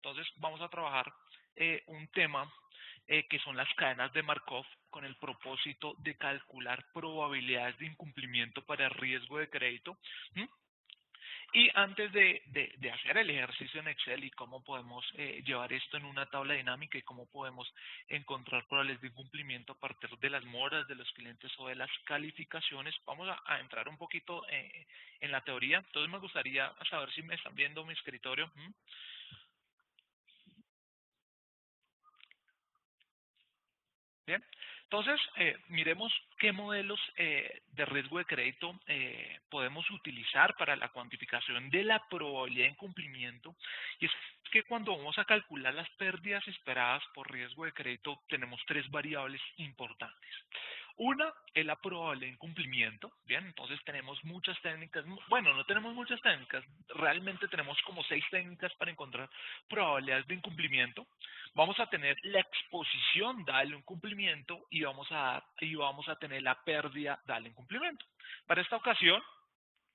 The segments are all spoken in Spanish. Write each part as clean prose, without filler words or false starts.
Entonces vamos a trabajar un tema que son las cadenas de Markov con el propósito de calcular probabilidades de incumplimiento para el riesgo de crédito. ¿Mm? Y antes de hacer el ejercicio en Excel y cómo podemos llevar esto en una tabla dinámica y cómo podemos encontrar probabilidades de incumplimiento a partir de las moras de los clientes o de las calificaciones, vamos a entrar un poquito en la teoría. Entonces me gustaría saber si me están viendo mi escritorio. ¿Mm? Bien, entonces miremos qué modelos de riesgo de crédito podemos utilizar para la cuantificación de la probabilidad de incumplimiento. Y es que cuando vamos a calcular las pérdidas esperadas por riesgo de crédito, tenemos tres variables importantes. Una es la probabilidad de incumplimiento. Bien, entonces tenemos muchas técnicas. Bueno, no tenemos muchas técnicas. Realmente tenemos como 6 técnicas para encontrar probabilidades de incumplimiento. Vamos a tener la exposición dada al incumplimiento y vamos a tener la pérdida dada al incumplimiento. Para esta ocasión,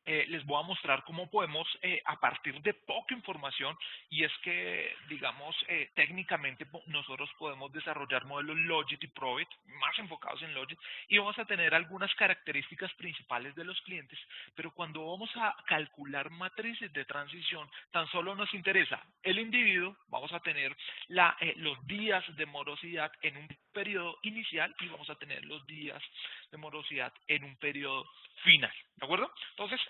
les voy a mostrar cómo podemos, a partir de poca información, y es que, digamos, técnicamente nosotros podemos desarrollar modelos Logit y Probit, más enfocados en Logit, y vamos a tener algunas características principales de los clientes, pero cuando vamos a calcular matrices de transición, tan solo nos interesa el individuo, vamos a tener los días de morosidad en un periodo inicial y vamos a tener los días de morosidad en un periodo final, ¿de acuerdo? Entonces,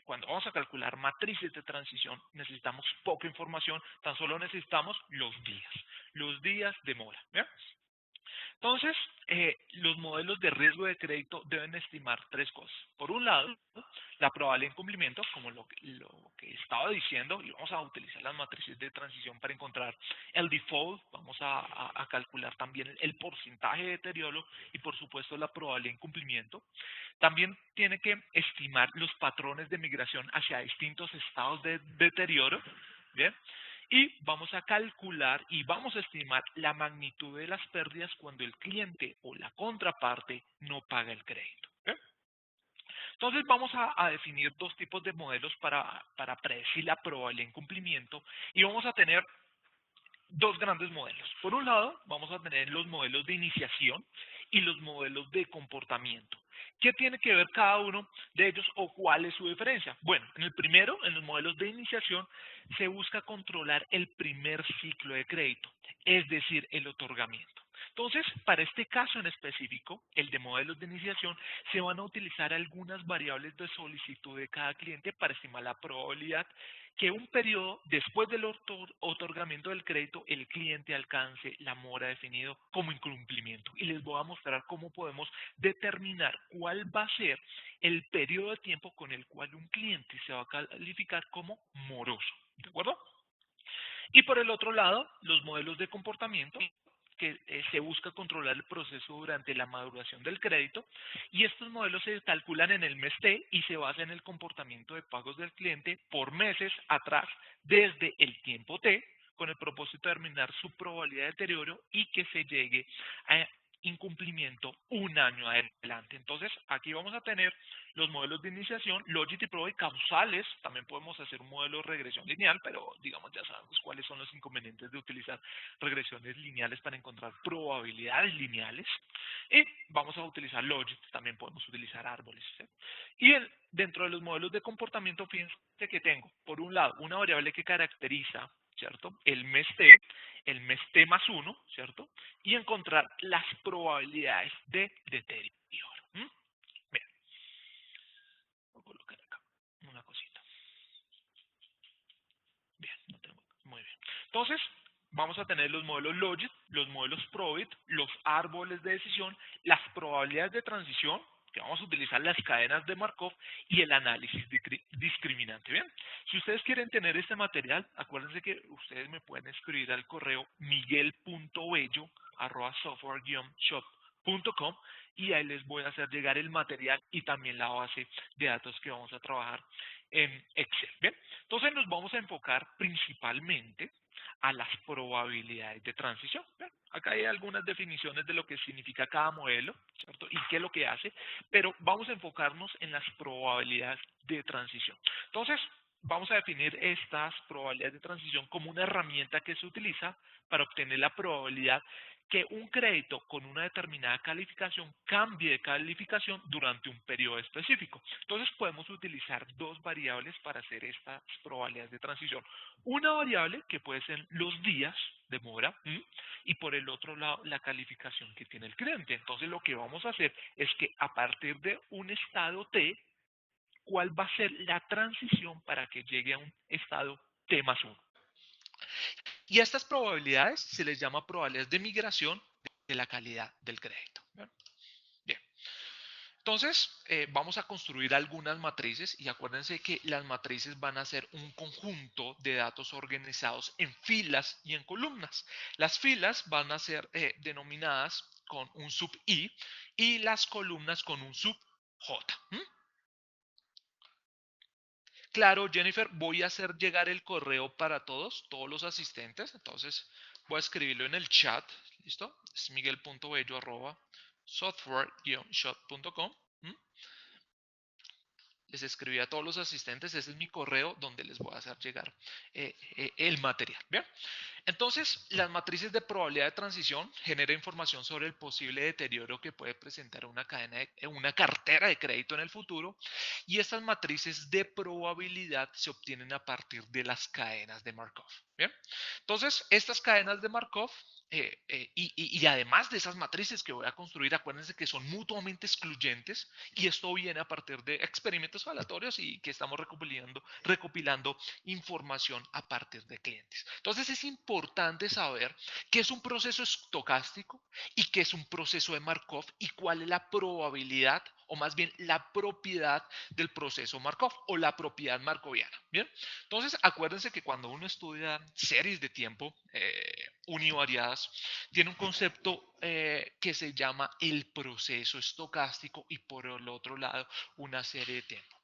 cuando vamos a calcular matrices de transición, necesitamos poca información, tan solo necesitamos los días de mora. ¿Bien? Entonces, los modelos de riesgo de crédito deben estimar tres cosas. Por un lado, la probabilidad de incumplimiento, como lo que estaba diciendo, y vamos a utilizar las matrices de transición para encontrar el default, vamos a calcular también el porcentaje de deterioro y por supuesto la probabilidad de incumplimiento. También tiene que estimar los patrones de migración hacia distintos estados de deterioro, ¿bien? Y vamos a calcular y vamos a estimar la magnitud de las pérdidas cuando el cliente o la contraparte no paga el crédito. ¿Okay? Entonces vamos a definir dos tipos de modelos para predecir la probabilidad de incumplimiento y vamos a tener dos grandes modelos. Por un lado, vamos a tener los modelos de iniciación y los modelos de comportamiento. ¿Qué tiene que ver cada uno de ellos o cuál es su diferencia? Bueno, en el primero, en los modelos de iniciación, se busca controlar el primer ciclo de crédito, es decir, el otorgamiento. Entonces, para este caso en específico, el de modelos de iniciación, se van a utilizar algunas variables de solicitud de cada cliente para estimar la probabilidad que un periodo después del otorgamiento del crédito, el cliente alcance la mora definido como incumplimiento. Y les voy a mostrar cómo podemos determinar cuál va a ser el periodo de tiempo con el cual un cliente se va a calificar como moroso. ¿De acuerdo? Y por el otro lado, los modelos de comportamiento que se busca controlar el proceso durante la maduración del crédito y estos modelos se calculan en el mes T y se basan en el comportamiento de pagos del cliente por meses atrás desde el tiempo T con el propósito de determinar su probabilidad de deterioro y que se llegue a incumplimiento un año adelante. Entonces, aquí vamos a tener los modelos de iniciación, Logit y Probit causales. También podemos hacer un modelo de regresión lineal, pero digamos ya sabemos cuáles son los inconvenientes de utilizar regresiones lineales para encontrar probabilidades lineales. Y vamos a utilizar Logit, también podemos utilizar árboles. ¿Sí? Y dentro de los modelos de comportamiento, fíjense que tengo, por un lado, una variable que caracteriza, ¿cierto? El mes T más 1, ¿cierto? Y encontrar las probabilidades de deterioro. ¿Mm? Bien, voy a colocar acá una cosita. Bien, no tengo. Muy bien. Entonces, vamos a tener los modelos Logit, los modelos Probit, los árboles de decisión, las probabilidades de transición, que vamos a utilizar las cadenas de Markov y el análisis discriminante. Bien, si ustedes quieren tener este material, acuérdense que ustedes me pueden escribir al correo miguel.bello@software-shop.com y ahí les voy a hacer llegar el material y también la base de datos que vamos a trabajar en Excel. Bien, entonces nos vamos a enfocar principalmente a las probabilidades de transición. Bien, acá hay algunas definiciones de lo que significa cada modelo, ¿cierto? Y qué es lo que hace, pero vamos a enfocarnos en las probabilidades de transición. Entonces, vamos a definir estas probabilidades de transición como una herramienta que se utiliza para obtener la probabilidad que un crédito con una determinada calificación cambie de calificación durante un periodo específico. Entonces podemos utilizar dos variables para hacer estas probabilidades de transición. Una variable que puede ser los días de mora, y por el otro lado la calificación que tiene el cliente. Entonces lo que vamos a hacer es que a partir de un estado T, ¿cuál va a ser la transición para que llegue a un estado T más 1? Y a estas probabilidades se les llama probabilidades de migración de la calidad del crédito. Bien. Entonces, vamos a construir algunas matrices y acuérdense que las matrices van a ser un conjunto de datos organizados en filas y en columnas. Las filas van a ser denominadas con un sub i y las columnas con un sub j. Claro, Jennifer, voy a hacer llegar el correo para todos los asistentes. Entonces, voy a escribirlo en el chat. ¿Listo? Es miguel.bello@software-shop.com. Les escribí a todos los asistentes. Ese es mi correo donde les voy a hacer llegar el material. Bien. Entonces, las matrices de probabilidad de transición generan información sobre el posible deterioro que puede presentar una cartera de crédito en el futuro, y estas matrices de probabilidad se obtienen a partir de las cadenas de Markov. Bien, entonces estas cadenas de Markov y además de esas matrices que voy a construir, acuérdense que son mutuamente excluyentes, y esto viene a partir de experimentos aleatorios y que estamos recopilando información a partir de clientes. Entonces es importante saber qué es un proceso estocástico y qué es un proceso de Markov y cuál es la probabilidad, o más bien la propiedad del proceso Markov o la propiedad markoviana. Bien, entonces acuérdense que cuando uno estudia series de tiempo univariadas, tiene un concepto que se llama el proceso estocástico y por el otro lado una serie de tiempo.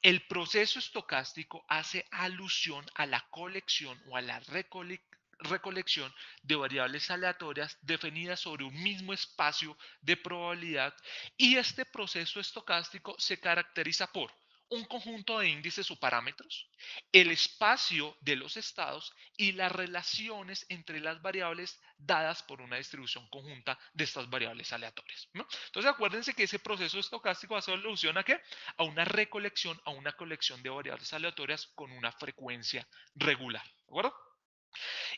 El proceso estocástico hace alusión a la colección o a la recolección de variables aleatorias definidas sobre un mismo espacio de probabilidad, y este proceso estocástico se caracteriza por un conjunto de índices o parámetros, el espacio de los estados y las relaciones entre las variables dadas por una distribución conjunta de estas variables aleatorias, ¿no? Entonces acuérdense que ese proceso estocástico hace alusión a ¿qué? A una recolección, a una colección de variables aleatorias con una frecuencia regular, ¿de acuerdo?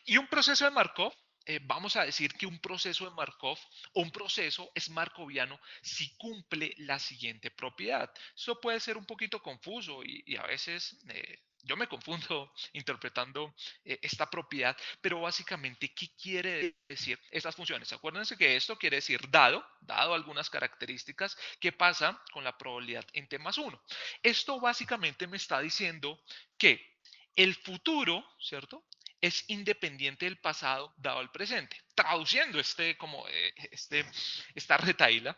Y un proceso de Markov, vamos a decir que un proceso de Markov o un proceso es markoviano si cumple la siguiente propiedad. Eso puede ser un poquito confuso y a veces yo me confundo interpretando esta propiedad, pero básicamente, ¿qué quiere decir estas funciones? Acuérdense que esto quiere decir dado algunas características, ¿qué pasa con la probabilidad en T más 1? Esto básicamente me está diciendo que el futuro, ¿cierto?, es independiente del pasado dado el presente. Traduciendo esta retaíla,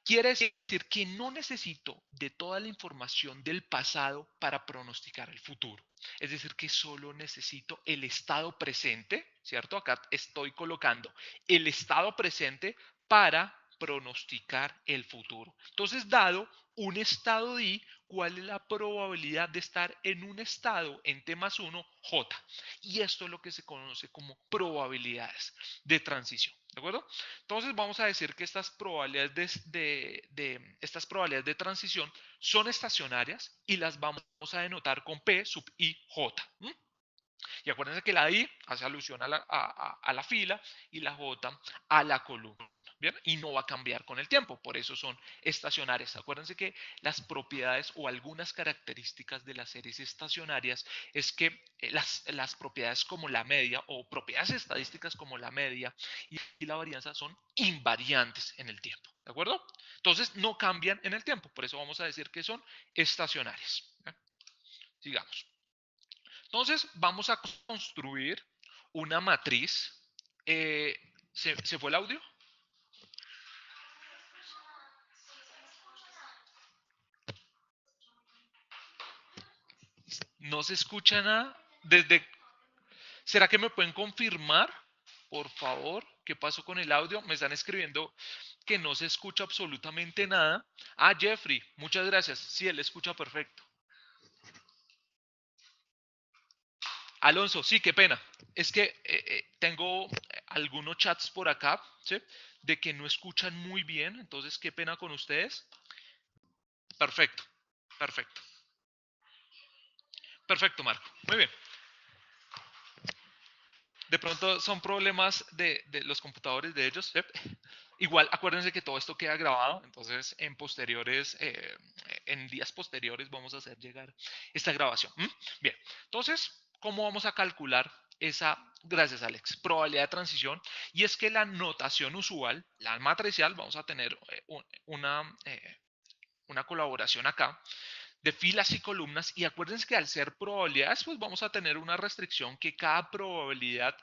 quiere decir que no necesito de toda la información del pasado para pronosticar el futuro. Es decir, que solo necesito el estado presente, ¿cierto? Acá estoy colocando el estado presente para pronosticar el futuro. Entonces, dado un estado de I, ¿cuál es la probabilidad de estar en un estado en T más 1? J. Y esto es lo que se conoce como probabilidades de transición. ¿De acuerdo? Entonces vamos a decir que estas probabilidades estas probabilidades de transición son estacionarias y las vamos a denotar con P sub I J. Y acuérdense que la I hace alusión a la fila y la J a la columna. ¿Bien? Y no va a cambiar con el tiempo, por eso son estacionarias. Acuérdense que las propiedades o algunas características de las series estacionarias es que las propiedades como la media o propiedades estadísticas como la media y la varianza son invariantes en el tiempo. ¿De acuerdo? Entonces no cambian en el tiempo, por eso vamos a decir que son estacionarias. ¿Bien? Sigamos. Entonces vamos a construir una matriz. ¿Se fue el audio? No se escucha nada. ¿Será que me pueden confirmar, por favor, qué pasó con el audio? Me están escribiendo que no se escucha absolutamente nada. Ah, Jeffrey, muchas gracias. Sí, él escucha perfecto. Alonso, sí, qué pena. Es que tengo algunos chats por acá, ¿sí? De que no escuchan muy bien, entonces qué pena con ustedes. Perfecto, perfecto. Perfecto, Marco. Muy bien. De pronto son problemas de los computadores de ellos, ¿sí? Igual, acuérdense que todo esto queda grabado, entonces en posteriores, en días posteriores vamos a hacer llegar esta grabación. ¿Mm? Bien, entonces, ¿cómo vamos a calcular esa, gracias Alex, probabilidad de transición? Y es que la notación usual, la matricial, vamos a tener una colaboración acá de filas y columnas, y acuérdense que al ser probabilidades pues vamos a tener una restricción que cada probabilidad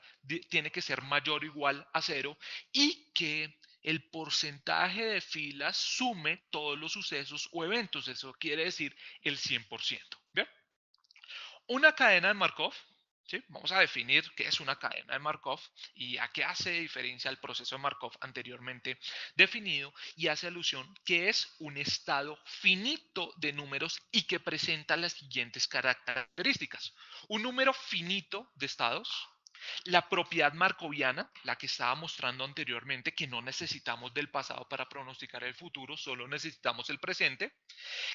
tiene que ser mayor o igual a cero y que el porcentaje de filas sume todos los sucesos o eventos, eso quiere decir el 100%. ¿Bien? Una cadena de Markov, ¿sí? Vamos a definir qué es una cadena de Markov y a qué hace diferencia el proceso de Markov anteriormente definido, y hace alusión que es un estado finito de números y que presenta las siguientes características. Un número finito de estados, la propiedad markoviana, la que estaba mostrando anteriormente, que no necesitamos del pasado para pronosticar el futuro, solo necesitamos el presente,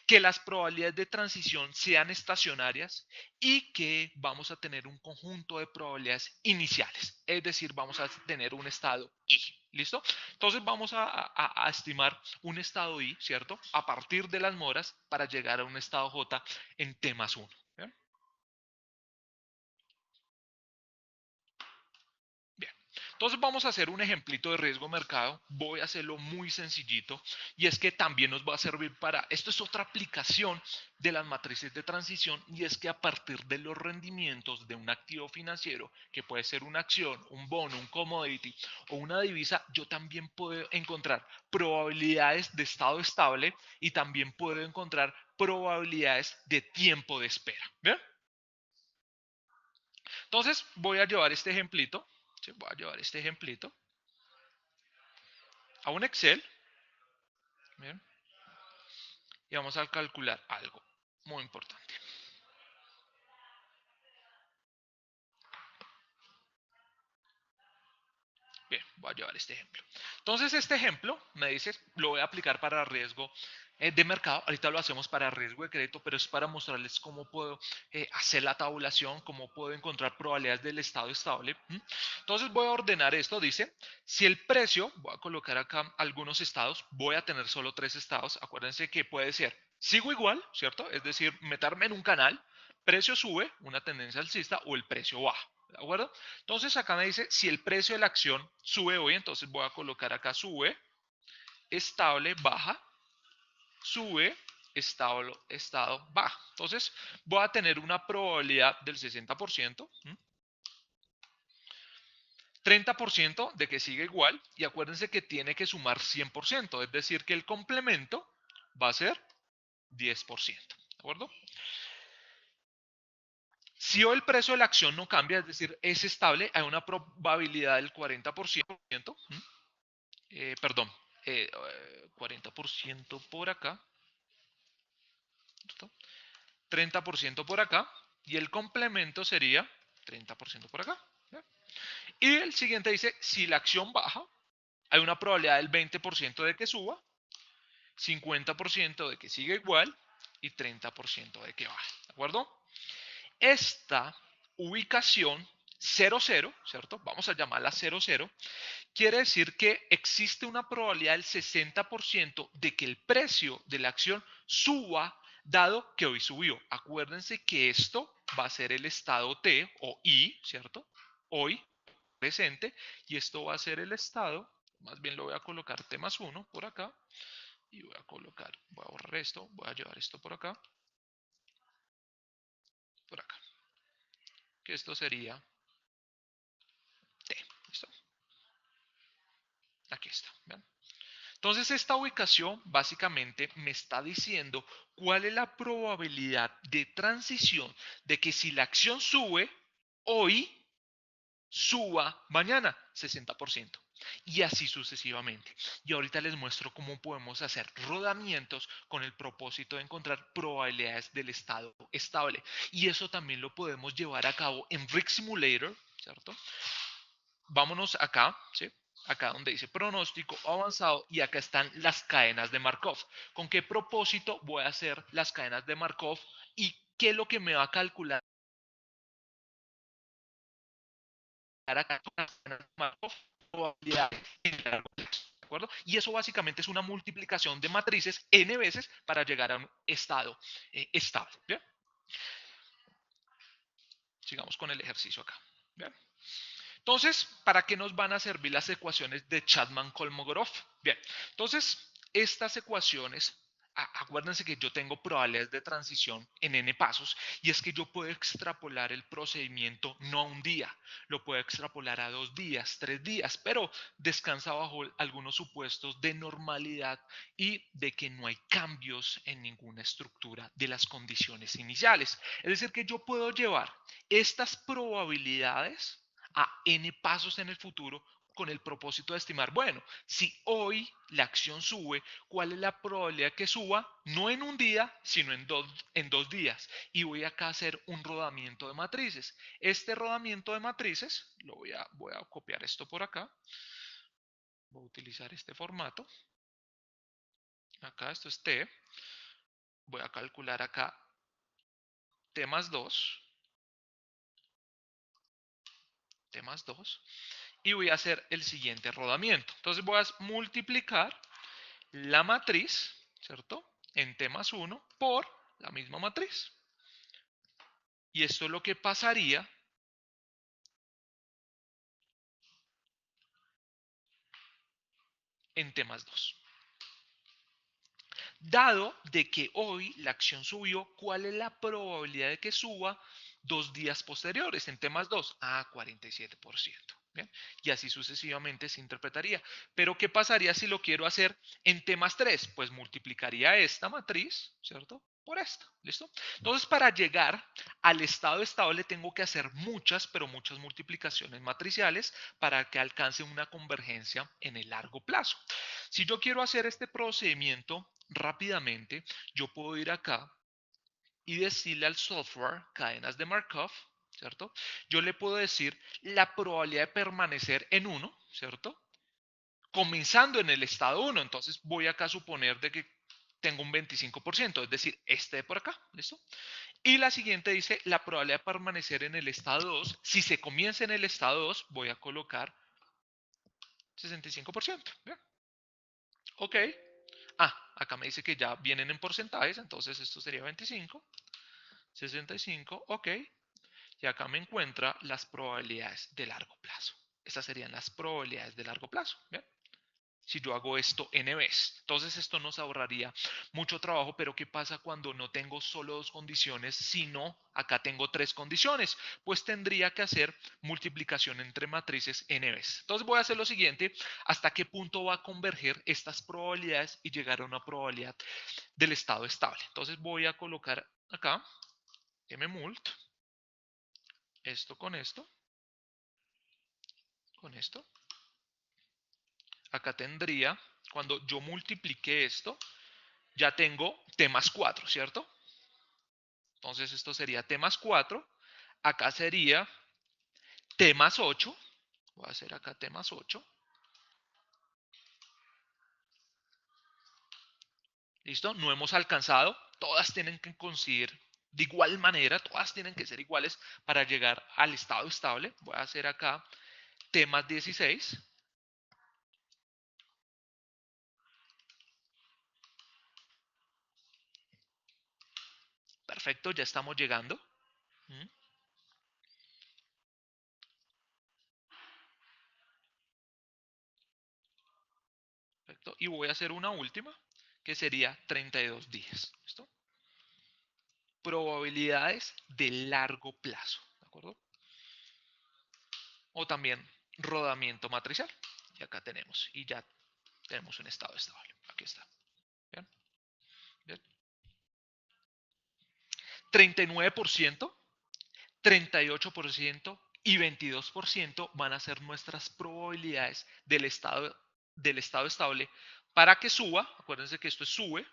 que las probabilidades de transición sean estacionarias y que vamos a tener un conjunto de probabilidades iniciales, es decir, vamos a tener un estado I. ¿Listo? Entonces vamos a estimar un estado I, ¿cierto? A partir de las moras para llegar a un estado J en T más 1. Bien, entonces vamos a hacer un ejemplito de riesgo mercado. Voy a hacerlo muy sencillito y es que también nos va a servir para, esto es otra aplicación de las matrices de transición, y es que a partir de los rendimientos de un activo financiero, que puede ser una acción, un bono, un commodity o una divisa, yo también puedo encontrar probabilidades de estado estable y también puedo encontrar probabilidades de tiempo de espera. ¿Bien? Entonces voy a llevar este ejemplito. ¿Sí? Voy a llevar este ejemplito a un Excel. Bien, y vamos a calcular algo muy importante. Bien, voy a llevar este ejemplo. Entonces, este ejemplo me dices, lo voy a aplicar para riesgo de mercado. Ahorita lo hacemos para riesgo de crédito, pero es para mostrarles cómo puedo hacer la tabulación, cómo puedo encontrar probabilidades del estado estable. Entonces, voy a ordenar esto. Dice, si el precio, voy a colocar acá algunos estados, voy a tener solo 3 estados. Acuérdense que puede ser, sigo igual, ¿cierto? Es decir, meterme en un canal, precio sube, una tendencia alcista, o el precio baja. ¿De acuerdo? Entonces acá me dice si el precio de la acción sube hoy, entonces voy a colocar acá sube, estable, baja, sube, estado, baja. Entonces voy a tener una probabilidad del 60%, 30% de que siga igual, y acuérdense que tiene que sumar 100%, es decir, que el complemento va a ser 10%. ¿De acuerdo? Si hoy el precio de la acción no cambia, es decir, es estable, hay una probabilidad del 40%, perdón, 40% por acá, ¿listo? 30% por acá, y el complemento sería 30% por acá. ¿Ya? Y el siguiente dice, si la acción baja, hay una probabilidad del 20% de que suba, 50% de que siga igual y 30% de que baje. ¿De acuerdo? Esta ubicación 00, ¿cierto? Vamos a llamarla 00. Quiere decir que existe una probabilidad del 60% de que el precio de la acción suba, dado que hoy subió. Acuérdense que esto va a ser el estado T o I, ¿cierto? Hoy, presente, y esto va a ser el estado, más bien lo voy a colocar T más 1 por acá, y voy a colocar, voy a borrar esto, voy a llevar esto por acá, que esto sería T. ¿Listo? Aquí está. ¿Ven? Entonces, esta ubicación básicamente me está diciendo cuál es la probabilidad de transición de que si la acción sube hoy, suba mañana 60%. y así sucesivamente. Y ahorita les muestro cómo podemos hacer rodamientos con el propósito de encontrar probabilidades del estado estable. Y eso también lo podemos llevar a cabo en Rig Simulator, ¿cierto? Vámonos acá, ¿sí? Acá donde dice pronóstico avanzado y acá están las cadenas de Markov. ¿Con qué propósito voy a hacer las cadenas de Markov y qué es lo que me va a calcular acá las cadenas de Markov? Probabilidades en largo plazo, ¿de acuerdo? Y eso básicamente es una multiplicación de matrices n veces para llegar a un estado estable. ¿Bien? Sigamos con el ejercicio acá. ¿Bien? Entonces, ¿para qué nos van a servir las ecuaciones de Chapman-Kolmogorov? Bien, entonces, estas ecuaciones, acuérdense que yo tengo probabilidades de transición en n pasos y es que yo puedo extrapolar el procedimiento no a un día, lo puedo extrapolar a 2 días, 3 días, pero descansa bajo algunos supuestos de normalidad y de que no hay cambios en ninguna estructura de las condiciones iniciales. Es decir, que yo puedo llevar estas probabilidades a n pasos en el futuro con el propósito de estimar, bueno, si hoy la acción sube, ¿cuál es la probabilidad que suba? No en un día, sino en 2 días. Y voy acá a hacer un rodamiento de matrices. Este rodamiento de matrices, voy a copiar esto por acá. Voy a utilizar este formato. Acá esto es T. Voy a calcular acá T más 2. T más 2. Y voy a hacer el siguiente rodamiento. Entonces voy a multiplicar la matriz, ¿cierto? En T más 1 por la misma matriz. Y esto es lo que pasaría en T más 2. Dado de que hoy la acción subió, ¿cuál es la probabilidad de que suba 2 días posteriores en T más 2? A 47%. ¿Bien? Y así sucesivamente se interpretaría. Pero ¿qué pasaría si lo quiero hacer en T más 3? Pues multiplicaría esta matriz, ¿cierto? Por esta, ¿listo? Entonces, para llegar al estado estable tengo que hacer muchas, pero muchas multiplicaciones matriciales para que alcance una convergencia en el largo plazo. Si yo quiero hacer este procedimiento rápidamente, yo puedo ir acá y decirle al software cadenas de Markov, ¿cierto? Yo le puedo decir la probabilidad de permanecer en 1, ¿cierto? Comenzando en el estado 1, entonces voy acá a suponer de que tengo un 25%, es decir, este de por acá, ¿listo? Y la siguiente dice la probabilidad de permanecer en el estado 2, si se comienza en el estado 2, voy a colocar 65%, ¿bien? Ok. Acá me dice que ya vienen en porcentajes, entonces esto sería 25, 65, ok. Y acá me encuentra las probabilidades de largo plazo. Estas serían las probabilidades de largo plazo. ¿Bien? Si yo hago esto n veces. Entonces esto nos ahorraría mucho trabajo, pero ¿qué pasa cuando no tengo solo 2 condiciones, sino acá tengo 3 condiciones? Pues tendría que hacer multiplicación entre matrices n veces. Entonces voy a hacer lo siguiente, hasta qué punto va a converger estas probabilidades y llegar a una probabilidad del estado estable. Entonces voy a colocar acá mmult, esto, con esto. Acá tendría, cuando yo multiplique esto, ya tengo t más 4, ¿cierto? Entonces esto sería t más 4. Acá sería t más 8. Voy a hacer acá t más 8. ¿Listo? No hemos alcanzado. Todas tienen que coincidir de igual manera. Todas tienen que ser iguales para llegar al estado estable. Voy a hacer acá t más 16. Perfecto, ya estamos llegando. Perfecto. Y voy a hacer una última, que sería 32 días. ¿Listo? Probabilidades de largo plazo. ¿De acuerdo? O también rodamiento matricial. Y acá tenemos. Y ya tenemos un estado estable. Aquí está. ¿Bien? ¿Bien? 39%, 38% y 22% van a ser nuestras probabilidades del estado estable para que suba, acuérdense que esto es sube,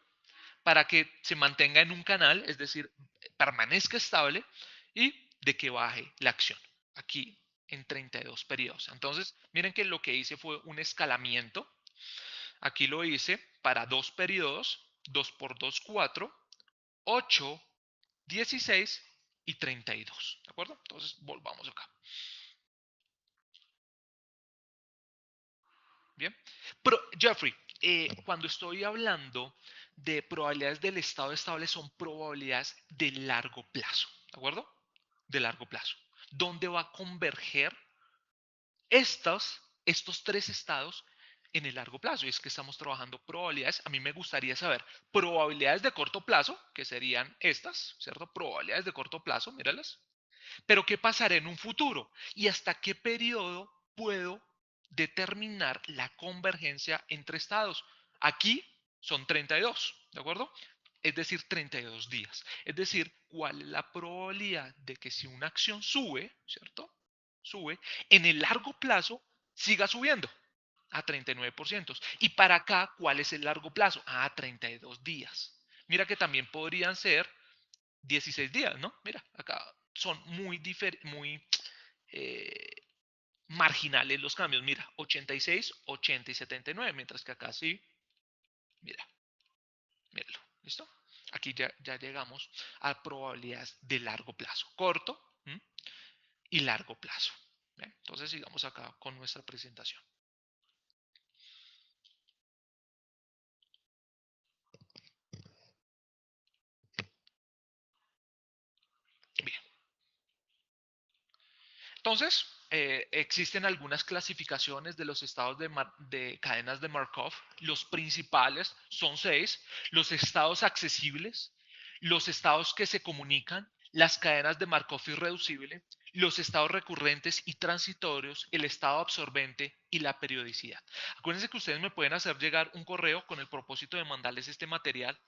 para que se mantenga en un canal, es decir, permanezca estable y de que baje la acción. Aquí en 32 periodos. Entonces, miren que lo que hice fue un escalamiento. Aquí lo hice para 2 periodos, 2 por 2, 4, 8, 16 y 32. ¿De acuerdo? Entonces, volvamos acá. Bien. Pero, Jeffrey, cuando estoy hablando de probabilidades del estado estable, son probabilidades de largo plazo. ¿De acuerdo? De largo plazo. ¿Dónde va a converger estos tres estados en el largo plazo? Y es que estamos trabajando probabilidades. A mí me gustaría saber probabilidades de corto plazo, que serían estas, ¿cierto? Probabilidades de corto plazo, míralas. Pero ¿qué pasará en un futuro? ¿Y hasta qué periodo puedo determinar la convergencia entre estados? Aquí son 32, ¿de acuerdo? Es decir, 32 días. Es decir, ¿cuál es la probabilidad de que si una acción sube, ¿cierto? Sube, en el largo plazo siga subiendo a 39%. Y para acá, ¿cuál es el largo plazo? A 32 días. Mira que también podrían ser 16 días, ¿no? Mira, acá son muy eh, marginales los cambios. Mira, 86, 80 y 79, mientras que acá sí, mira, míralo, ¿listo? Aquí ya llegamos a probabilidades de largo plazo, corto y largo plazo. ¿Bien? Entonces sigamos acá con nuestra presentación. Bien, entonces, existen algunas clasificaciones de los estados de cadenas de Markov. Los principales son 6: los estados accesibles, los estados que se comunican, las cadenas de Markov irreducible, los estados recurrentes y transitorios, el estado absorbente y la periodicidad. Acuérdense que ustedes me pueden hacer llegar un correo con el propósito de mandarles este material.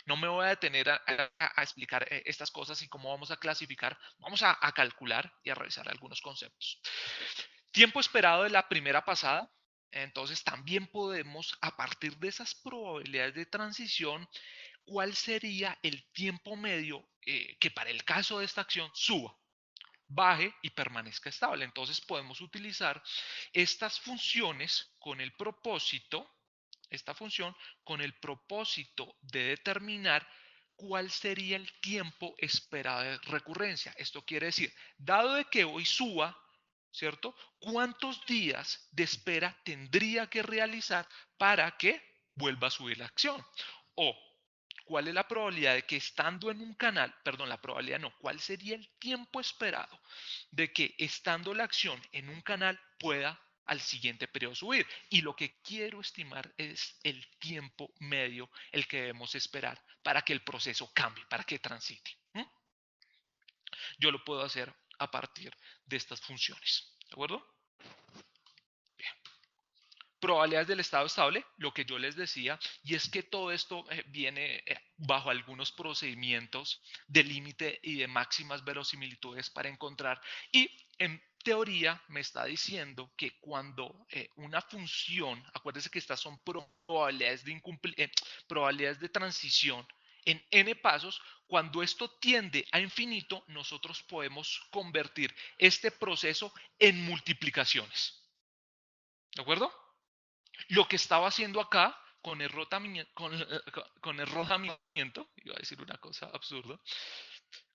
No me voy a detener a explicar estas cosas y cómo vamos a clasificar. Vamos a calcular y a revisar algunos conceptos. Tiempo esperado de la primera pasada. Entonces también podemos, a partir de esas probabilidades de transición, cuál sería el tiempo medio que para el caso de esta acción suba, baje y permanezca estable. Entonces podemos utilizar estas funciones con el propósito, esta función con el propósito de determinar cuál sería el tiempo esperado de recurrencia. Esto quiere decir, dado de que hoy suba, ¿cierto? ¿Cuántos días de espera tendría que realizar para que vuelva a subir la acción? O ¿cuál es la probabilidad de que estando en un canal, perdón, la probabilidad no, cuál sería el tiempo esperado de que estando la acción en un canal pueda al siguiente periodo subir? Y lo que quiero estimar es el tiempo medio, el que debemos esperar para que el proceso cambie, para que transite. Yo lo puedo hacer a partir de estas funciones. ¿De acuerdo? Bien. Probabilidades del estado estable, lo que yo les decía, y es que todo esto viene bajo algunos procedimientos de límite y de máximas verosimilitudes para encontrar, y en teoría me está diciendo que cuando una función, acuérdense que estas son probabilidades de transición en n pasos, cuando esto tiende a infinito, nosotros podemos convertir este proceso en multiplicaciones. ¿De acuerdo? Lo que estaba haciendo acá con el rodamiento, iba a decir una cosa absurda,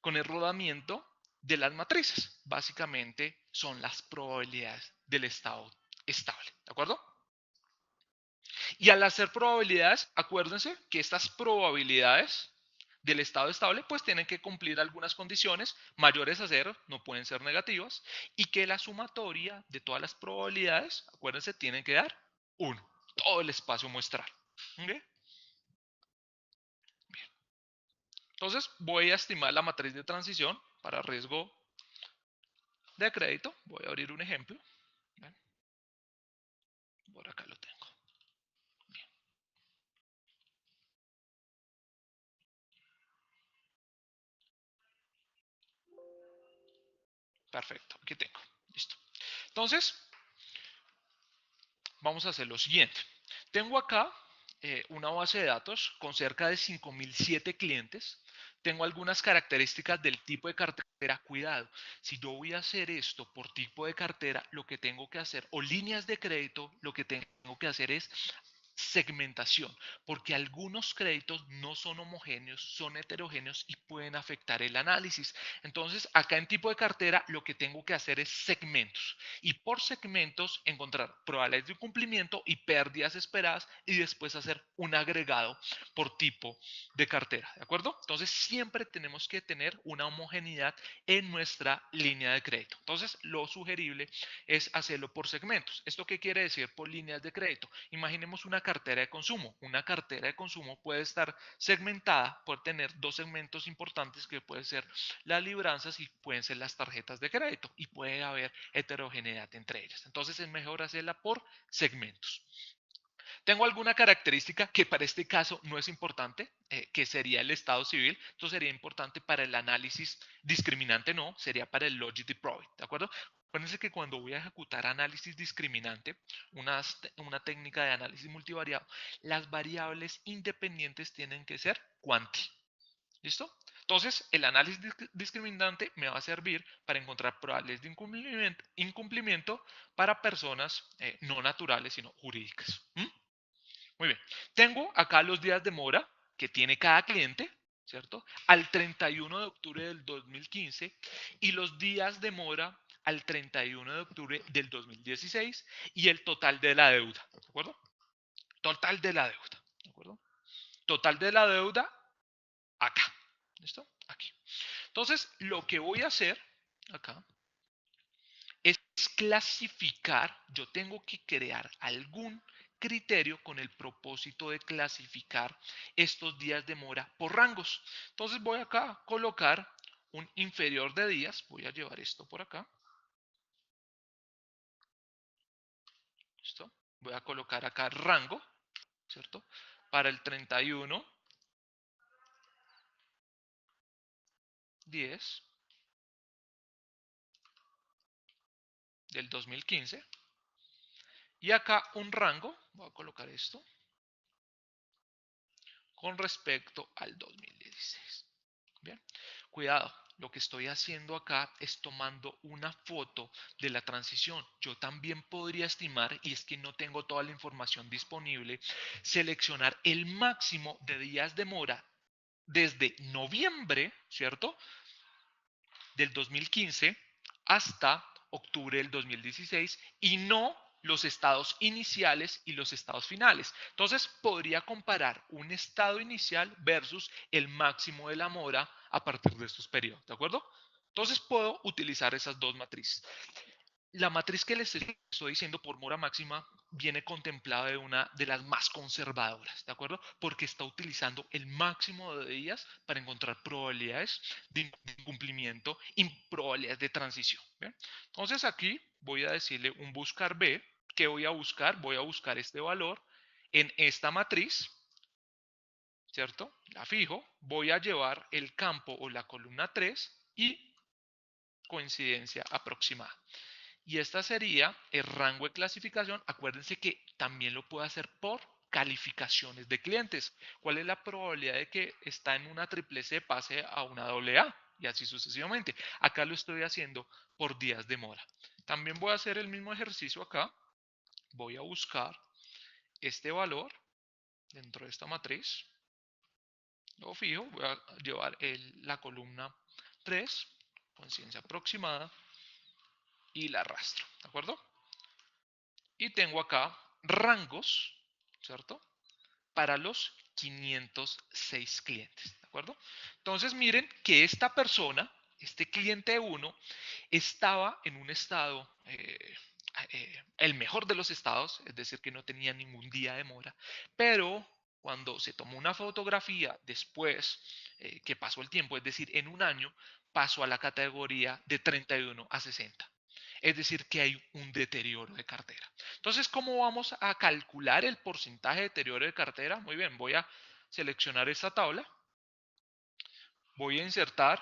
con el rodamiento de las matrices. Básicamente son las probabilidades del estado estable. ¿De acuerdo? Y al hacer probabilidades, acuérdense que estas probabilidades del estado estable pues tienen que cumplir algunas condiciones mayores a cero, no pueden ser negativas, y que la sumatoria de todas las probabilidades, acuérdense, tienen que dar 1, todo el espacio muestral. ¿Okay? Entonces voy a estimar la matriz de transición para riesgo de crédito. Voy a abrir un ejemplo. ¿Ven? Por acá lo tengo. Perfecto, aquí tengo. Entonces, vamos a hacer lo siguiente. Tengo acá una base de datos con cerca de 5.007 clientes. Tengo algunas características del tipo de cartera. Cuidado, si yo voy a hacer esto por tipo de cartera, lo que tengo que hacer, o líneas de crédito, lo que tengo que hacer es segmentación, porque algunos créditos no son homogéneos, son heterogéneos y pueden afectar el análisis. Entonces, acá en tipo de cartera, lo que tengo que hacer es segmentos y por segmentos encontrar probabilidades de cumplimiento y pérdidas esperadas y después hacer un agregado por tipo de cartera, ¿de acuerdo? Entonces, siempre tenemos que tener una homogeneidad en nuestra línea de crédito. Entonces, lo sugerible es hacerlo por segmentos. ¿Esto qué quiere decir por líneas de crédito? Imaginemos una cartera de consumo. Una cartera de consumo puede estar segmentada, puede tener dos segmentos importantes que pueden ser las libranzas y pueden ser las tarjetas de crédito y puede haber heterogeneidad entre ellas. Entonces es mejor hacerla por segmentos. Tengo alguna característica que para este caso no es importante, que sería el estado civil. Esto sería importante para el análisis discriminante, no, sería para el logic deploy, ¿de acuerdo? Acuérdense que cuando voy a ejecutar análisis discriminante, una técnica de análisis multivariado, las variables independientes tienen que ser cuanti. ¿Listo? Entonces, el análisis discriminante me va a servir para encontrar probabilidades de incumplimiento para personas no naturales, sino jurídicas. ¿Mm? Muy bien. Tengo acá los días de mora que tiene cada cliente, ¿cierto? Al 31 de octubre del 2015 y los días de mora al 31 de octubre del 2016 y el total de la deuda, ¿de acuerdo? Total de la deuda, ¿de acuerdo? Total de la deuda acá, ¿listo? Aquí. Entonces, lo que voy a hacer acá es clasificar, yo tengo que crear algún criterio con el propósito de clasificar estos días de mora por rangos. Entonces voy acá a colocar un inferior de días, voy a llevar esto por acá, ¿listo? Voy a colocar acá rango, ¿cierto? Para el 31, 10 del 2015 y acá un rango, voy a colocar esto, con respecto al 2016. Bien, cuidado, lo que estoy haciendo acá es tomando una foto de la transición. Yo también podría estimar, y es que no tengo toda la información disponible, seleccionar el máximo de días de mora desde noviembre, ¿cierto? Del 2015 hasta octubre del 2016 y no los estados iniciales y los estados finales. Entonces podría comparar un estado inicial versus el máximo de la mora a partir de estos periodos, ¿de acuerdo? Entonces puedo utilizar esas dos matrices. La matriz que les estoy diciendo por mora máxima viene contemplada de una de las más conservadoras, ¿de acuerdo? Porque está utilizando el máximo de días para encontrar probabilidades de incumplimiento y probabilidades de transición. ¿Bien? Entonces aquí voy a decirle un buscar B. ¿Qué voy a buscar? Voy a buscar este valor en esta matriz, ¿cierto? La fijo, voy a llevar el campo o la columna 3 y coincidencia aproximada. Y esta sería el rango de clasificación. Acuérdense que también lo puedo hacer por calificaciones de clientes. ¿Cuál es la probabilidad de que está en una triple C pase a una doble A? Y así sucesivamente. Acá lo estoy haciendo por días de mora. También voy a hacer el mismo ejercicio acá. Voy a buscar este valor dentro de esta matriz. Lo fijo. Voy a llevar la columna 3, conciencia aproximada, y la arrastro. ¿De acuerdo? Y tengo acá rangos, ¿cierto? Para los 506 clientes, ¿de acuerdo? Entonces miren que esta persona, este cliente 1, estaba en un estado, el mejor de los estados, es decir, que no tenía ningún día de mora, pero cuando se tomó una fotografía después que pasó el tiempo, es decir, en un año, pasó a la categoría de 31 a 60. Es decir, que hay un deterioro de cartera. Entonces, ¿cómo vamos a calcular el porcentaje de deterioro de cartera? Muy bien, voy a seleccionar esta tabla, voy a insertar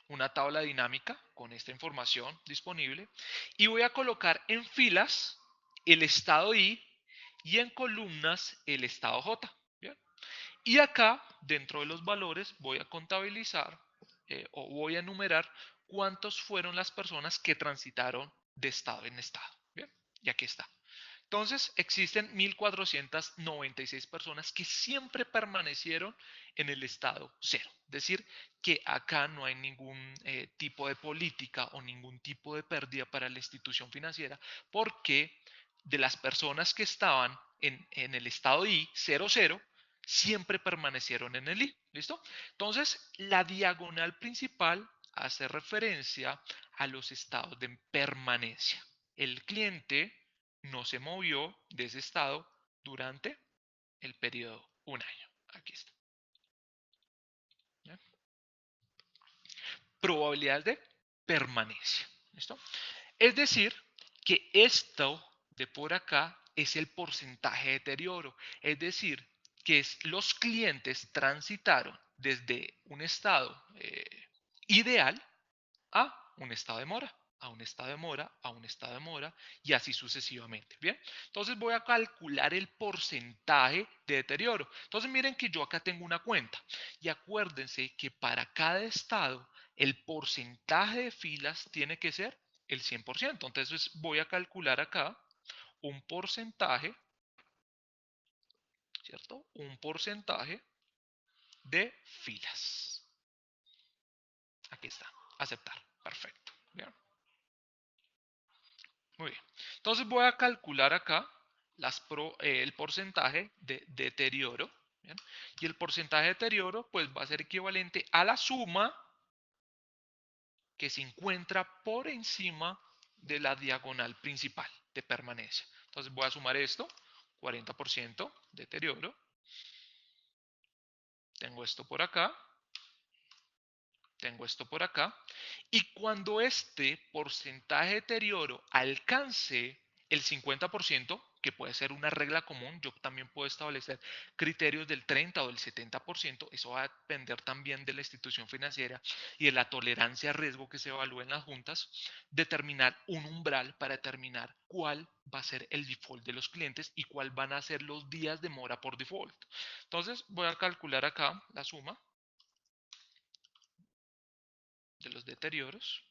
una tabla dinámica con esta información disponible y voy a colocar en filas el estado I y en columnas el estado J. ¿Bien? Y acá, dentro de los valores, voy a contabilizar o voy a enumerar cuántos fueron las personas que transitaron de estado en estado. Bien, y aquí está. Entonces, existen 1.496 personas que siempre permanecieron en el estado cero. Es decir, que acá no hay ningún tipo de política o ningún tipo de pérdida para la institución financiera, porque de las personas que estaban en el estado I, 00, siempre permanecieron en el I. ¿Listo? Entonces, la diagonal principal hace referencia a los estados de permanencia. El cliente no se movió de ese estado durante el periodo un año. Aquí está. ¿Ya? Probabilidades de permanencia. ¿Listo? Es decir, que esto de por acá es el porcentaje de deterioro. Es decir, que los clientes transitaron desde un estado ideal a un estado de mora, a un estado de mora, a un estado de mora y así sucesivamente. Bien, entonces voy a calcular el porcentaje de deterioro. Entonces miren que yo acá tengo una cuenta y acuérdense que para cada estado el porcentaje de filas tiene que ser el 100%. Entonces voy a calcular acá un porcentaje, ¿cierto? Un porcentaje de filas. Aquí está, aceptar. Perfecto. Bien. Muy bien. Entonces voy a calcular acá el porcentaje de deterioro. ¿Bien? Y el porcentaje de deterioro pues va a ser equivalente a la suma que se encuentra por encima de la diagonal principal de permanencia. Entonces voy a sumar esto, 40% deterioro. Tengo esto por acá. Tengo esto por acá. Y cuando este porcentaje de deterioro alcance el 50%, que puede ser una regla común, yo también puedo establecer criterios del 30 o del 70%, eso va a depender también de la institución financiera y de la tolerancia a riesgo que se evalúe en las juntas, determinar un umbral para determinar cuál va a ser el default de los clientes y cuál van a ser los días de mora por default. Entonces voy a calcular acá la suma de los deterioros.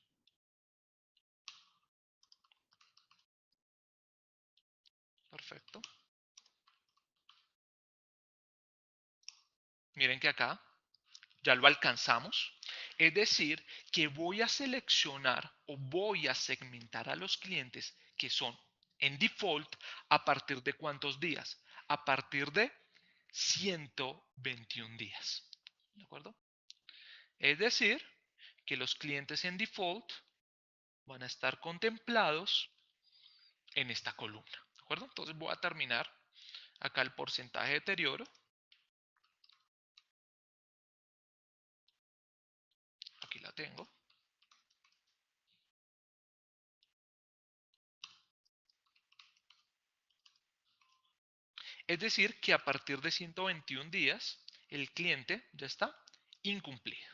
Perfecto. Miren que acá ya lo alcanzamos. Es decir, que voy a seleccionar o voy a segmentar a los clientes que son en default a partir de cuántos días. A partir de 121 días. ¿De acuerdo? Es decir, que los clientes en default van a estar contemplados en esta columna. ¿De acuerdo? Entonces voy a terminar acá el porcentaje de deterioro. Aquí la tengo. Es decir, que a partir de 121 días, el cliente ya está incumplido.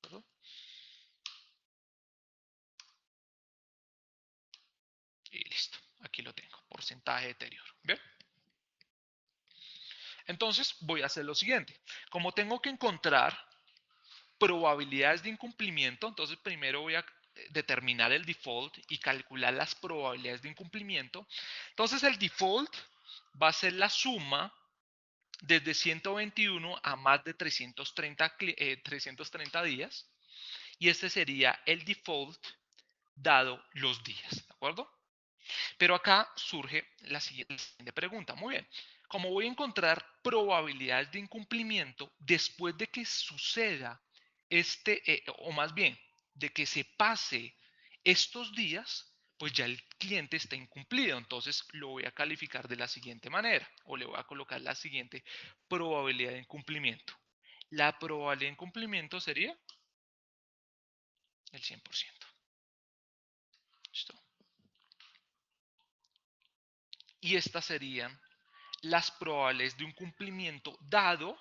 ¿Verdad? Y listo. Aquí lo tengo. Porcentaje de deterioro. ¿Bien? Entonces voy a hacer lo siguiente. Como tengo que encontrar probabilidades de incumplimiento, entonces primero voy a determinar el default y calcular las probabilidades de incumplimiento. Entonces el default va a ser la suma desde 121 a más de 330 días. Y este sería el default dado los días, ¿de acuerdo? Pero acá surge la siguiente pregunta. Muy bien, ¿cómo voy a encontrar probabilidades de incumplimiento después de que suceda o más bien, de que se pase estos días? Pues ya el cliente está incumplido, entonces lo voy a calificar de la siguiente manera o le voy a colocar la siguiente probabilidad de incumplimiento. La probabilidad de incumplimiento sería el 100%. ¿Listo? Y estas serían las probabilidades de un cumplimiento dado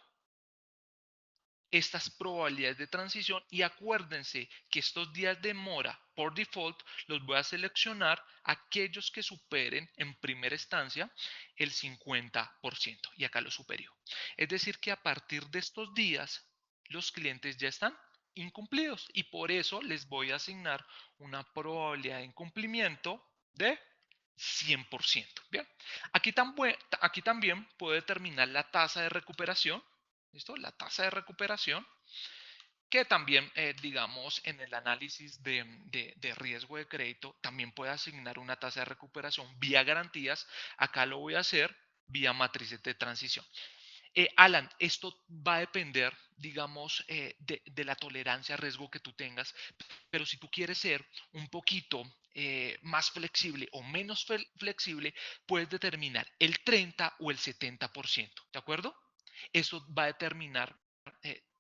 estas probabilidades de transición y acuérdense que estos días de mora por default los voy a seleccionar aquellos que superen en primera instancia el 50% y acá lo superior. Es decir que a partir de estos días los clientes ya están incumplidos y por eso les voy a asignar una probabilidad de incumplimiento de 100%. Bien, aquí también puedo determinar la tasa de recuperación. ¿Listo? La tasa de recuperación, que también, digamos, en el análisis de riesgo de crédito, también puede asignar una tasa de recuperación vía garantías. Acá lo voy a hacer vía matrices de transición. Alan, esto va a depender, digamos, de la tolerancia a riesgo que tú tengas, pero si tú quieres ser un poquito más flexible o menos flexible, puedes determinar el 30 o el 70%, ¿de acuerdo? Eso va a determinar,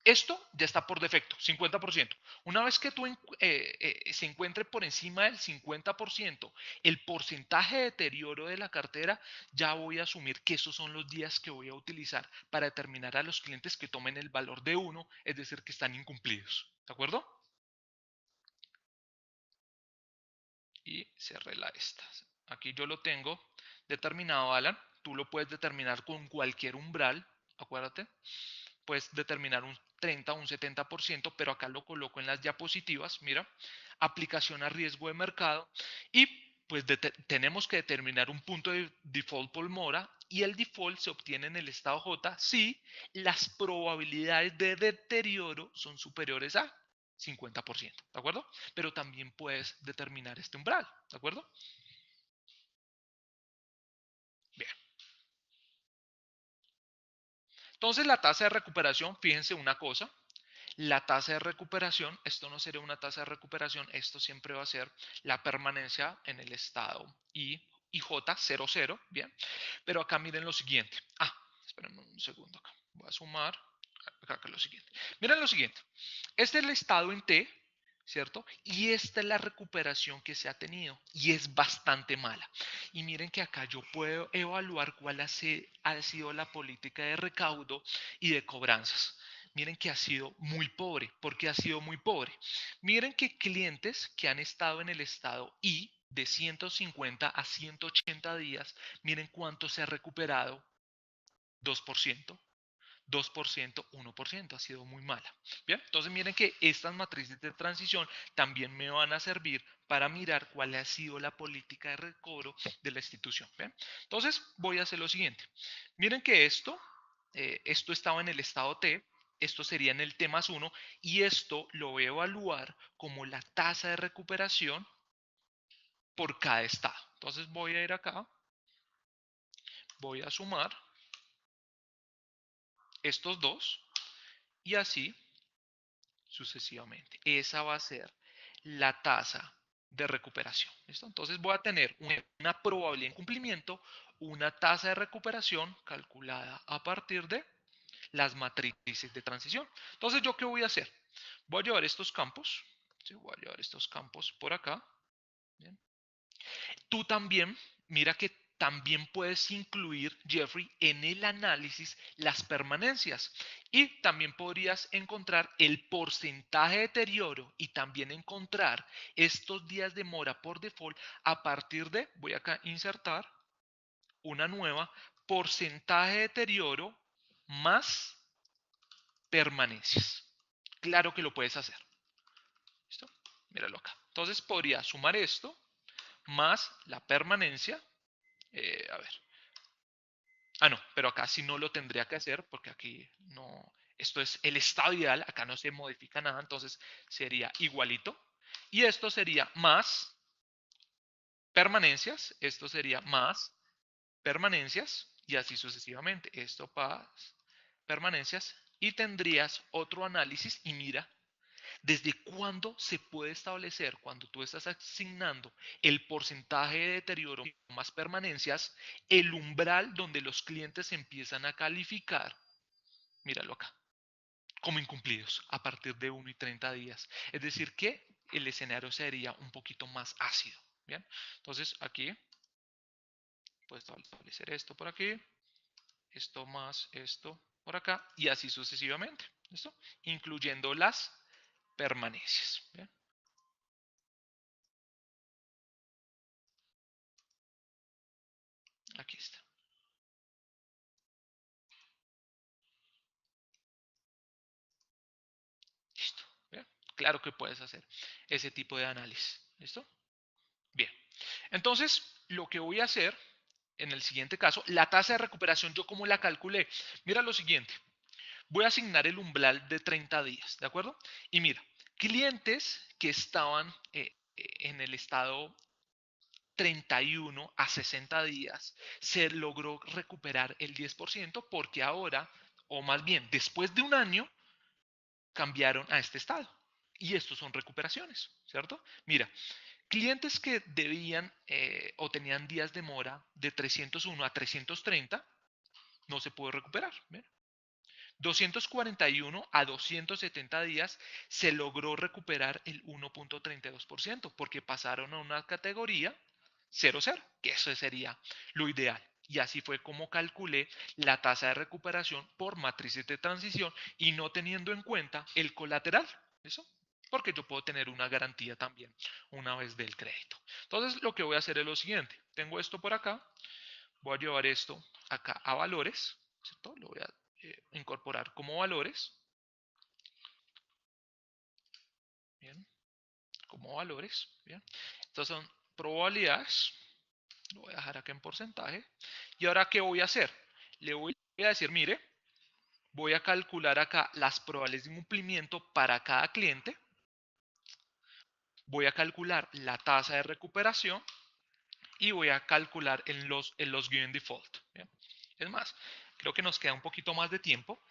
esto ya está por defecto, 50%. Una vez que tú se encuentre por encima del 50%, el porcentaje de deterioro de la cartera, ya voy a asumir que esos son los días que voy a utilizar para determinar a los clientes que tomen el valor de 1, es decir, que están incumplidos. ¿De acuerdo? Y cerré la esta. Aquí yo lo tengo determinado, Alan. Tú lo puedes determinar con cualquier umbral, acuérdate. Puedes determinar un 30 o un 70%, pero acá lo coloco en las diapositivas. Mira, aplicación a riesgo de mercado. Y pues tenemos que determinar un punto de default por mora y el default se obtiene en el estado J si las probabilidades de deterioro son superiores a 50%, ¿de acuerdo? Pero también puedes determinar este umbral, ¿de acuerdo? Bien. Entonces la tasa de recuperación, fíjense una cosa, la tasa de recuperación, esto no sería una tasa de recuperación, esto siempre va a ser la permanencia en el estado I y J 00, bien, pero acá miren lo siguiente. Espérenme un segundo acá, voy a sumar acá lo siguiente. Miren lo siguiente, este es el estado en T, ¿cierto? Y esta es la recuperación que se ha tenido y es bastante mala. Y miren que acá yo puedo evaluar cuál ha sido la política de recaudo y de cobranzas. Miren que ha sido muy pobre. ¿Por qué ha sido muy pobre? Miren que clientes que han estado en el estado I de 150 a 180 días, miren cuánto se ha recuperado. 2%. 2%, 1%, ha sido muy mala. Bien, entonces miren que estas matrices de transición también me van a servir para mirar cuál ha sido la política de recobro de la institución. ¿Bien? Entonces voy a hacer lo siguiente. Miren que esto estaba en el estado T, esto sería en el T más 1 y esto lo voy a evaluar como la tasa de recuperación por cada estado. Entonces voy a ir acá, voy a sumar estos dos y así sucesivamente. Esa va a ser la tasa de recuperación. ¿Listo? Entonces voy a tener una probabilidad de cumplimiento, una tasa de recuperación calculada a partir de las matrices de transición. Entonces, ¿yo qué voy a hacer? Voy a llevar estos campos, ¿sí? Voy a llevar estos campos por acá. ¿Bien? Tú también, mira que también puedes incluir, Jeffrey, en el análisis las permanencias y también podrías encontrar el porcentaje de deterioro y también encontrar estos días de mora por default a partir de, voy acá a insertar una nueva, porcentaje de deterioro más permanencias. Claro que lo puedes hacer. ¿Listo? Míralo acá. Entonces podría sumar esto más la permanencia. A ver. No, pero acá sí no lo tendría que hacer porque aquí no, esto es el estado ideal, acá no se modifica nada, entonces sería igualito. Y esto sería más permanencias, esto sería más permanencias y así sucesivamente. Esto para permanencias y tendrías otro análisis y mira, ¿desde cuándo se puede establecer cuando tú estás asignando el porcentaje de deterioro más permanencias, el umbral donde los clientes empiezan a calificar? Míralo acá, como incumplidos a partir de 1 y 30 días. Es decir, que el escenario sería un poquito más ácido. Bien, entonces aquí puedes establecer esto por aquí, esto más esto por acá y así sucesivamente. ¿Listo? Incluyendo las permanencias. ¿Bien? Aquí está. Listo. ¿Bien? Claro que puedes hacer ese tipo de análisis. ¿Listo? Bien. Entonces, lo que voy a hacer en el siguiente caso, la tasa de recuperación, ¿yo cómo la calculé? Mira lo siguiente. Voy a asignar el umbral de 30 días, ¿de acuerdo? Y mira, clientes que estaban en el estado 31 a 60 días, se logró recuperar el 10% porque ahora, o más bien después de un año, cambiaron a este estado. Y estos son recuperaciones, ¿cierto? Mira, clientes que debían o tenían días de mora de 301 a 330, no se pudo recuperar. ¿Ven? 241 a 270 días se logró recuperar el 1.32% porque pasaron a una categoría 0,0, que eso sería lo ideal. Y así fue como calculé la tasa de recuperación por matrices de transición y no teniendo en cuenta el colateral. ¿Eso? Porque yo puedo tener una garantía también una vez del crédito. Entonces lo que voy a hacer es lo siguiente. Tengo esto por acá. Voy a llevar esto acá a valores. ¿Cierto? Lo voy a incorporar como valores. Bien. Como valores. Bien. Estas son probabilidades. Lo voy a dejar acá en porcentaje. Y ahora, ¿qué voy a hacer? Le voy a decir, mire, voy a calcular acá las probabilidades de cumplimiento para cada cliente. Voy a calcular la tasa de recuperación y voy a calcular en los given default. ¿Bien? Es más, creo que nos queda un poquito más de tiempo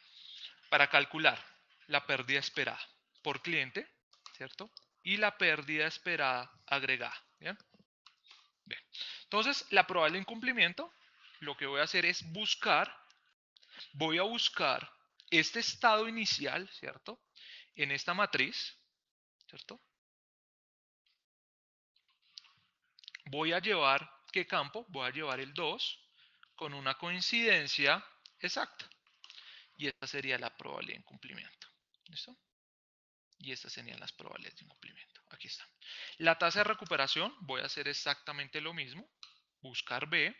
para calcular la pérdida esperada por cliente, ¿cierto? Y la pérdida esperada agregada. ¿Bien? Bien. Entonces, la probabilidad de incumplimiento, lo que voy a hacer es voy a buscar este estado inicial, ¿cierto? En esta matriz, ¿cierto? Voy a llevar, ¿qué campo? Voy a llevar el 2 con una coincidencia exacta. Y esta sería la probabilidad de incumplimiento. ¿Listo? Y estas serían las probabilidades de incumplimiento. Aquí está. La tasa de recuperación, voy a hacer exactamente lo mismo. Buscar B,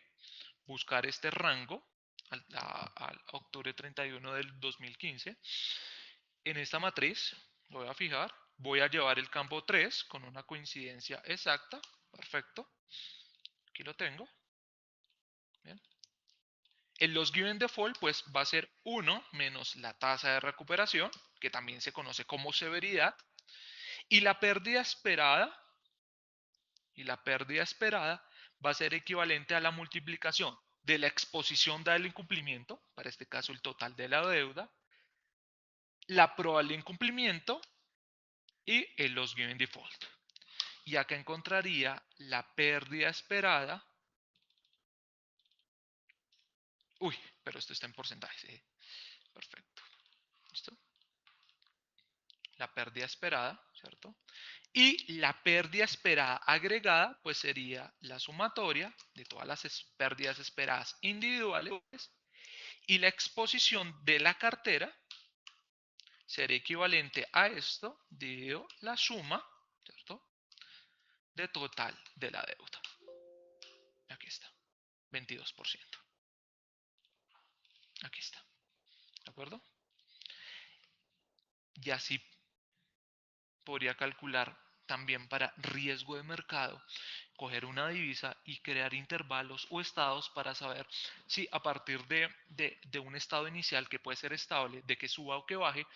buscar este rango al octubre 31 del 2015. En esta matriz, lo voy a fijar, voy a llevar el campo 3 con una coincidencia exacta. Perfecto. Aquí lo tengo. Bien. El loss given default pues va a ser 1 menos la tasa de recuperación, que también se conoce como severidad, y la pérdida esperada va a ser equivalente a la multiplicación de la exposición del incumplimiento, para este caso el total de la deuda, la probabilidad de incumplimiento y el loss given default. Y acá encontraría la pérdida esperada. Uy, pero esto está en porcentaje. ¿Sí? Perfecto. ¿Listo? La pérdida esperada, ¿cierto? Y la pérdida esperada agregada, pues sería la sumatoria de todas las pérdidas esperadas individuales y la exposición de la cartera sería equivalente a esto dividido la suma, ¿cierto? De total de la deuda. Aquí está, 22%. Aquí está, ¿de acuerdo? Y así podría calcular también para riesgo de mercado, coger una divisa y crear intervalos o estados para saber si a partir de un estado inicial que puede ser estable, de que suba o que baje,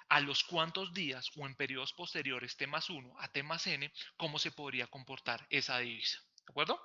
a los cuantos días o en periodos posteriores T más 1 a T más N, cómo se podría comportar esa divisa. ¿De acuerdo?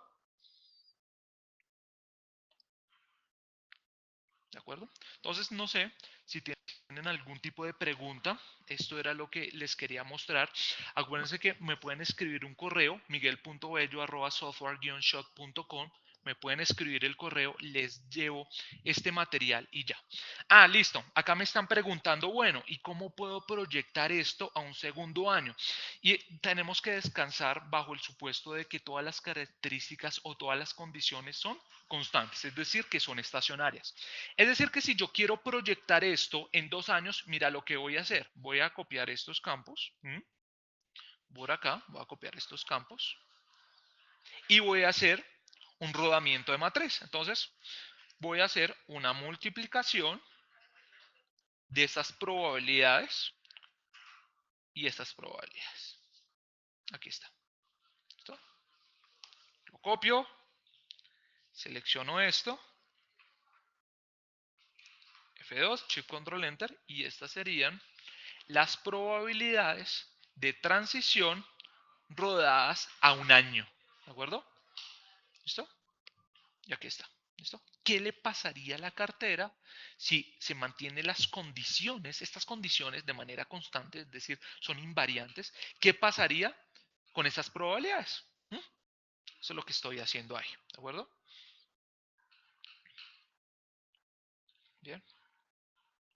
¿De acuerdo? Entonces, no sé si tienen algún tipo de pregunta. Esto era lo que les quería mostrar. Acuérdense que me pueden escribir un correo, miguel.bello@software-shot.com, me pueden escribir el correo, les llevo este material y ya. Ah, listo. Acá me están preguntando, bueno, ¿y cómo puedo proyectar esto a un segundo año? Y tenemos que descansar bajo el supuesto de que todas las características o todas las condiciones son constantes, es decir, que son estacionarias. Es decir, que si yo quiero proyectar esto en 2 años, mira lo que voy a hacer. Voy a copiar estos campos. Por acá, voy a copiar estos campos. Y voy a hacer un rodamiento de matriz. Entonces, voy a hacer una multiplicación de estas probabilidades y estas probabilidades. Aquí está. ¿Listo? Lo copio, selecciono esto, F2, Shift Control Enter, y estas serían las probabilidades de transición rodadas a un año. ¿De acuerdo? ¿Listo? Y aquí está. ¿Listo? ¿Qué le pasaría a la cartera si se mantienen las condiciones, estas condiciones de manera constante, es decir, son invariantes? ¿Qué pasaría con esas probabilidades? Eso es lo que estoy haciendo ahí. ¿De acuerdo? Bien.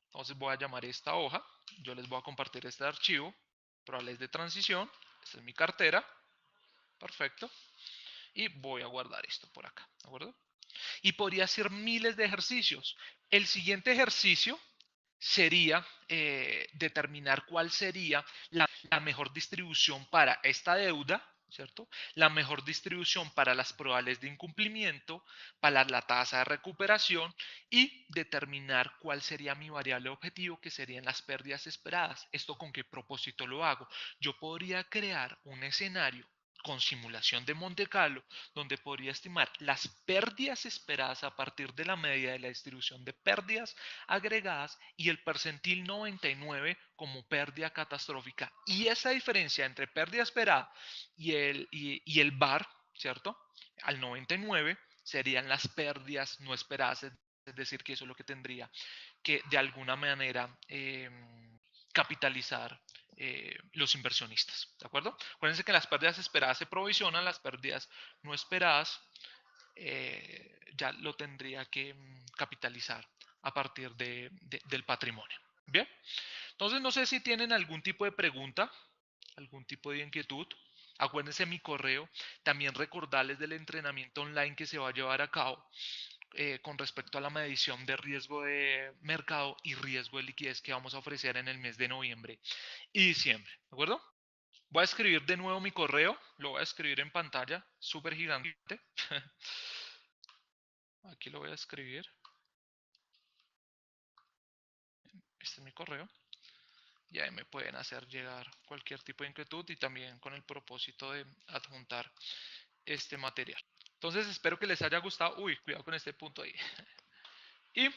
Entonces voy a llamar esta hoja. Yo les voy a compartir este archivo. Probabilidades de transición. Esta es mi cartera. Perfecto. Y voy a guardar esto por acá. ¿De acuerdo? Y podría hacer miles de ejercicios. El siguiente ejercicio sería determinar cuál sería la mejor distribución para esta deuda, ¿cierto? La mejor distribución para las probabilidades de incumplimiento, para la tasa de recuperación y determinar cuál sería mi variable objetivo, que serían las pérdidas esperadas. ¿Esto con qué propósito lo hago? Yo podría crear un escenario con simulación de Monte Carlo, donde podría estimar las pérdidas esperadas a partir de la media de la distribución de pérdidas agregadas y el percentil 99 como pérdida catastrófica. Y esa diferencia entre pérdida esperada y el VAR, ¿cierto? Al 99 serían las pérdidas no esperadas, es decir, que eso es lo que tendría que de alguna manera capitalizar los inversionistas, ¿de acuerdo? Acuérdense que las pérdidas esperadas se provisionan, las pérdidas no esperadas ya lo tendría que capitalizar a partir del patrimonio. Bien, entonces no sé si tienen algún tipo de pregunta, algún tipo de inquietud. Acuérdense mi correo, también recordarles del entrenamiento online que se va a llevar a cabo con respecto a la medición de riesgo de mercado y riesgo de liquidez que vamos a ofrecer en el mes de noviembre y diciembre, ¿de acuerdo? Voy a escribir de nuevo mi correo, lo voy a escribir en pantalla, súper gigante. Aquí lo voy a escribir. Este es mi correo. Y ahí me pueden hacer llegar cualquier tipo de inquietud y también con el propósito de adjuntar este material. Entonces espero que les haya gustado. Uy, cuidado con este punto ahí. Y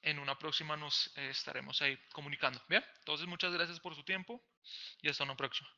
en una próxima nos estaremos ahí comunicando. Bien, entonces muchas gracias por su tiempo y hasta una próxima.